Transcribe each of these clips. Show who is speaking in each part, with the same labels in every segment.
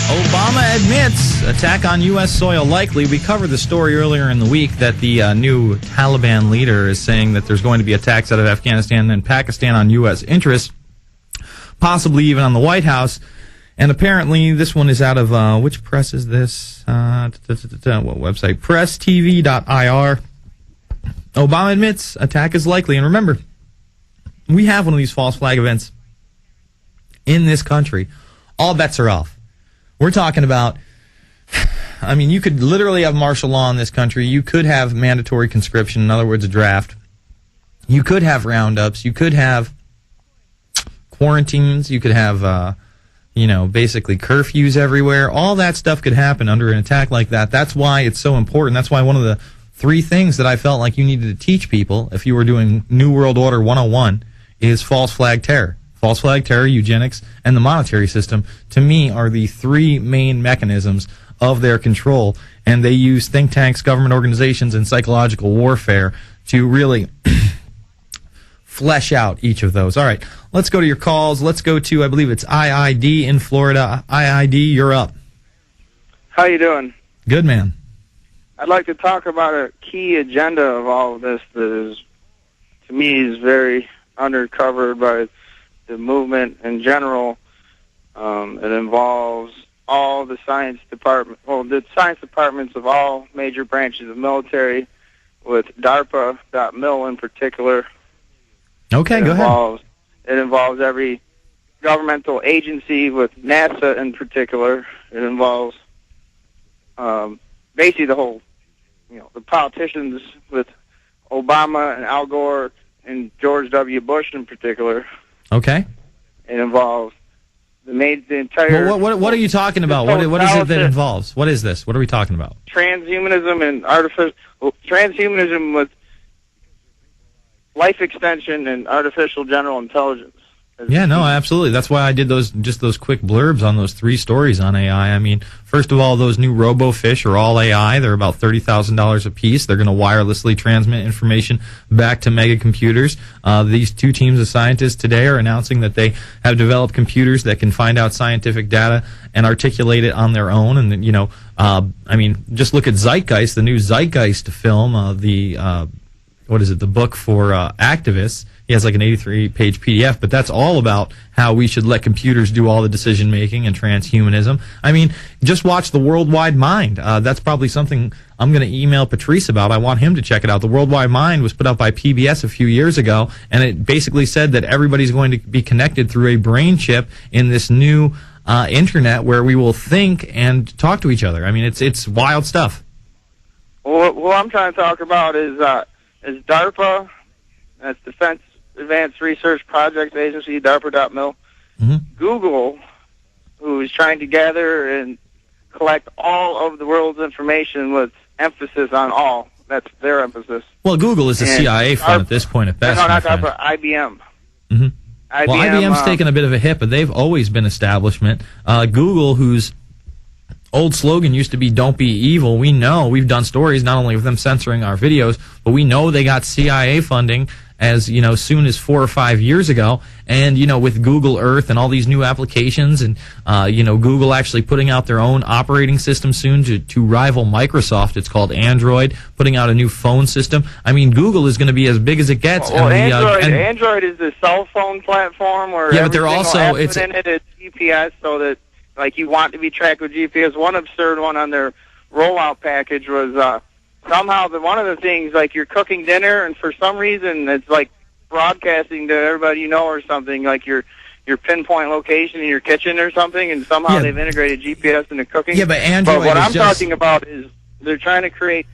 Speaker 1: Obama admits attack on U.S. soil likely. We covered the story earlier in the week that the new Taliban leader is saying that there's going to be attacks out of Afghanistan and Pakistan on U.S. interests, possibly even on the White House. And apparently this one is out of, which press is this? What website? PressTV.ir. Obama admits attack is likely. And remember, we have one of these false flag events in this country. All bets are off. We're talking about, I mean, you could literally have martial law in this country. You could have mandatory conscription, in other words, a draft. You could have roundups. You could have quarantines. You could have, basically curfews everywhere. All that stuff could happen under an attack like that. That's why it's so important. That's why one of the 3 things that I felt like you needed to teach people if you were doing New World Order 101 is false flag terror. False flag terror, eugenics, and the monetary system, to me, are the 3 main mechanisms of their control. And they use think tanks, government organizations, and psychological warfare to really flesh out each of those. All right, let's go to your calls. Let's go to, I believe it's IID in Florida. IID, you're up.
Speaker 2: How you doing?
Speaker 1: Good, man.
Speaker 2: I'd like to talk about a key agenda of all of this that is, to me, is very undercovered by the movement in general. It involves all the science departments of all major branches of military, with DARPA.mil in particular.
Speaker 1: Okay, go ahead.
Speaker 2: It involves every governmental agency, with NASA in particular. It involves basically the whole, the politicians, with Obama and Al Gore and George W. Bush in particular.
Speaker 1: Okay.
Speaker 2: It involves the entire...
Speaker 1: Well, what are you talking about? What is it that involves? What is this? What are we talking about?
Speaker 2: Transhumanism and transhumanism with life extension and artificial general intelligence.
Speaker 1: Yeah, no, absolutely. That's why I did those quick blurbs on those 3 stories on AI. I mean, first of all, those new robo-fish are all AI. They're about $30,000 a piece. They're going to wirelessly transmit information back to mega computers. These 2 teams of scientists today are announcing that they have developed computers that can find out scientific data and articulate it on their own. And, just look at Zeitgeist, the new Zeitgeist film, the book for activists. He has like an 83-page PDF, but that's all about how we should let computers do all the decision-making and transhumanism. I mean, just watch The Worldwide Mind. That's probably something I'm going to email Patrice about. I want him to check it out. The Worldwide Mind was put out by PBS a few years ago, and it basically said that everybody's going to be connected through a brain chip in this new internet where we will think and talk to each other. I mean, it's wild stuff.
Speaker 2: Well, what I'm trying to talk about is DARPA, that's Defense Advanced Research Projects Agency, DARPA.mil.
Speaker 1: Mm-hmm.
Speaker 2: Google, who is trying to gather and collect all of the world's information with emphasis on all. That's their emphasis.
Speaker 1: Well, Google is the CIA fund at this point at best.
Speaker 2: No, not DARPA, IBM.
Speaker 1: Mm-hmm. Well, IBM's taken a bit of a hit, but they've always been establishment. Google, whose old slogan used to be "Don't be evil." We know, we've done stories not only of them censoring our videos, but we know they got CIA funding as soon as 4 or 5 years ago. And with Google Earth and all these new applications, and Google actually putting out their own operating system soon to rival Microsoft. It's called Android, putting out a new phone system. I mean, Google is going to be as big as it gets.
Speaker 2: Well, Android is the cell phone platform where
Speaker 1: but they're also
Speaker 2: it's GPS, so that you want to be tracked with GPS. One absurd one on their rollout package was somehow one of the things, you're cooking dinner, and for some reason it's broadcasting to everybody or something, your pinpoint location in your kitchen or something, and somehow they've integrated GPS into cooking.
Speaker 1: Yeah, but Android.
Speaker 2: But what I'm talking about is they're trying to create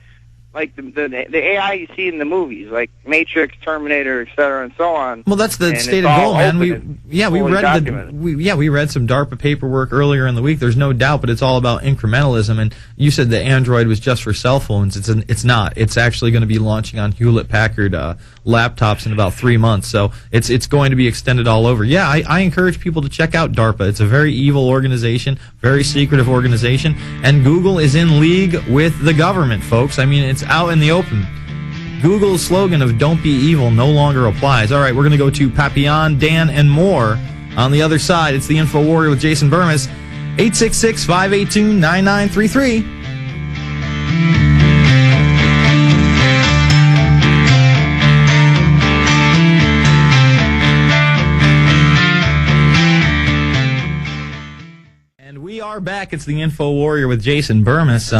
Speaker 2: the AI you see in the movies, like Matrix, Terminator, etc., and so on.
Speaker 1: Well, that's the stated goal, man. We read some DARPA paperwork earlier in the week. There's no doubt, but it's all about incrementalism. And you said that Android was just for cell phones. It's not. It's actually going to be launching on Hewlett-Packard laptops in about 3 months. So it's going to be extended all over. Yeah, I encourage people to check out DARPA. It's a very evil organization, very secretive organization, and Google is in league with the government, folks. I mean, it's out in the open. Google's slogan of "Don't be evil" no longer applies. All right, we're going to go to Papillon, Dan, and more. On the other side, it's the InfoWarrior with Jason Bermas. 866-582-9933. We are back. It's the InfoWarrior with Jason Bermas.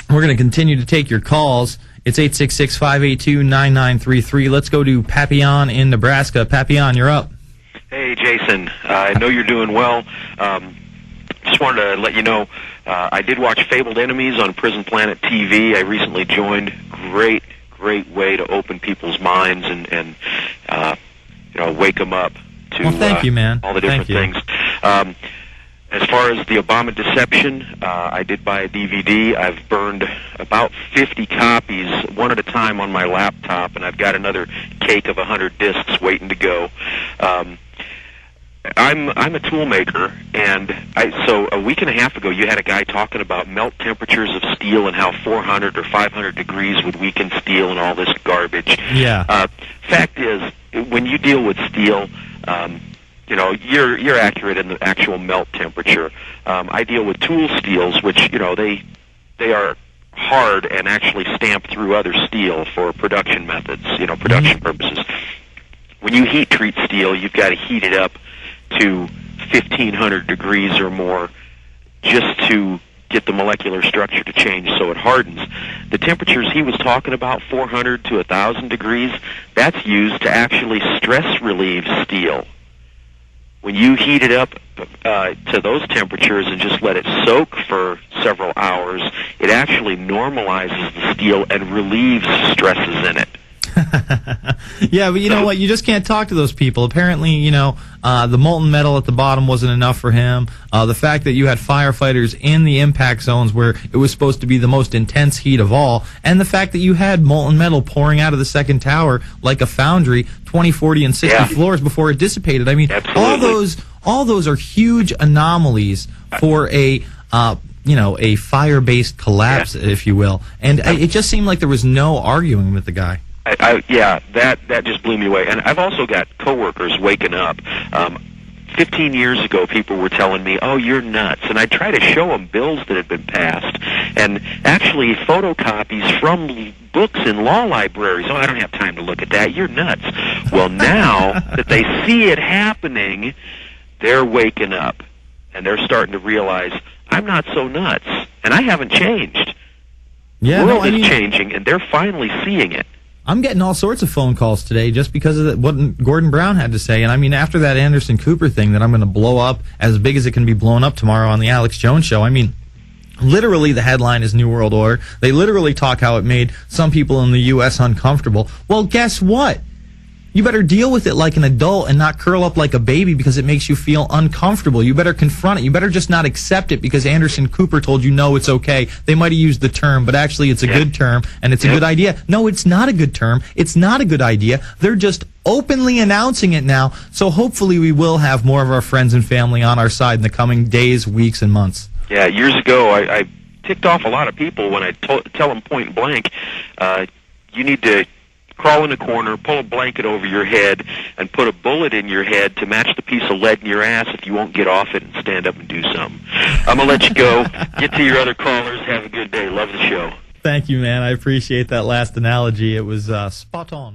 Speaker 1: We're going to continue to take your calls. It's 866-582-9933. Let's go to Papillon in Nebraska. Papillon, you're up.
Speaker 3: Hey, Jason. I know you're doing well. Just wanted to let you know I did watch Fabled Enemies on Prison Planet TV. I recently joined. Great way to open people's minds and wake them up to
Speaker 1: thank you, man.
Speaker 3: all the different things. As far as the Obama deception, I did buy a DVD. I've burned about 50 copies, one at a time, on my laptop, and I've got another cake of 100 discs waiting to go. I'm a tool maker, and so a week and a half ago you had a guy talking about melt temperatures of steel and how 400 or 500 degrees would weaken steel and all this garbage.
Speaker 1: Yeah.
Speaker 3: Fact is, when you deal with steel, you're accurate in the actual melt temperature. I deal with tool steels, which they are hard and actually stamp through other steel for production methods, production purposes. When you heat treat steel, you've got to heat it up to 1,500 degrees or more just to get the molecular structure to change so it hardens. The temperatures he was talking about, 400 to 1,000 degrees, that's used to actually stress relieve steel. When you heat it up to those temperatures and just let it soak for several hours, it actually normalizes the steel and relieves stresses in it.
Speaker 1: Yeah, but you know what? You just can't talk to those people. Apparently, the molten metal at the bottom wasn't enough for him. The fact that you had firefighters in the impact zones where it was supposed to be the most intense heat of all, and the fact that you had molten metal pouring out of the second tower like a foundry, 20, 40, and 60 floors before it dissipated. I mean,
Speaker 3: absolutely.
Speaker 1: all those are huge anomalies for a fire-based collapse, if you will. And it just seemed like there was no arguing with the guy.
Speaker 3: That just blew me away. And I've also got coworkers waking up. 15 years ago, people were telling me, "Oh, you're nuts," and I try to show them bills that had been passed and actually photocopies from books in law libraries. "Oh, I don't have time to look at that. You're nuts." Well, now that they see it happening, they're waking up and they're starting to realize I'm not so nuts, and I haven't changed.
Speaker 1: Yeah,
Speaker 3: the world is changing, and they're finally seeing it.
Speaker 1: I'm getting all sorts of phone calls today just because of what Gordon Brown had to say. And I mean, after that Anderson Cooper thing that I'm going to blow up as big as it can be blown up tomorrow on the Alex Jones Show, I mean, literally the headline is New World Order. They literally talk how it made some people in the U.S. uncomfortable. Well, guess what? You better deal with it like an adult and not curl up like a baby because it makes you feel uncomfortable. You better confront it. You better just not accept it because Anderson Cooper told you, no, it's okay. They might have used the term, but actually it's a good term and it's a good idea. No, it's not a good term. It's not a good idea. They're just openly announcing it now. So hopefully we will have more of our friends and family on our side in the coming days, weeks, and months.
Speaker 3: Yeah, years ago I ticked off a lot of people when I tell them point blank, you need to crawl in a corner, pull a blanket over your head, and put a bullet in your head to match the piece of lead in your ass if you won't get off it and stand up and do something. I'm going to let you go. Get to your other callers. Have a good day. Love the show.
Speaker 1: Thank you, man. I appreciate that last analogy. It was spot on.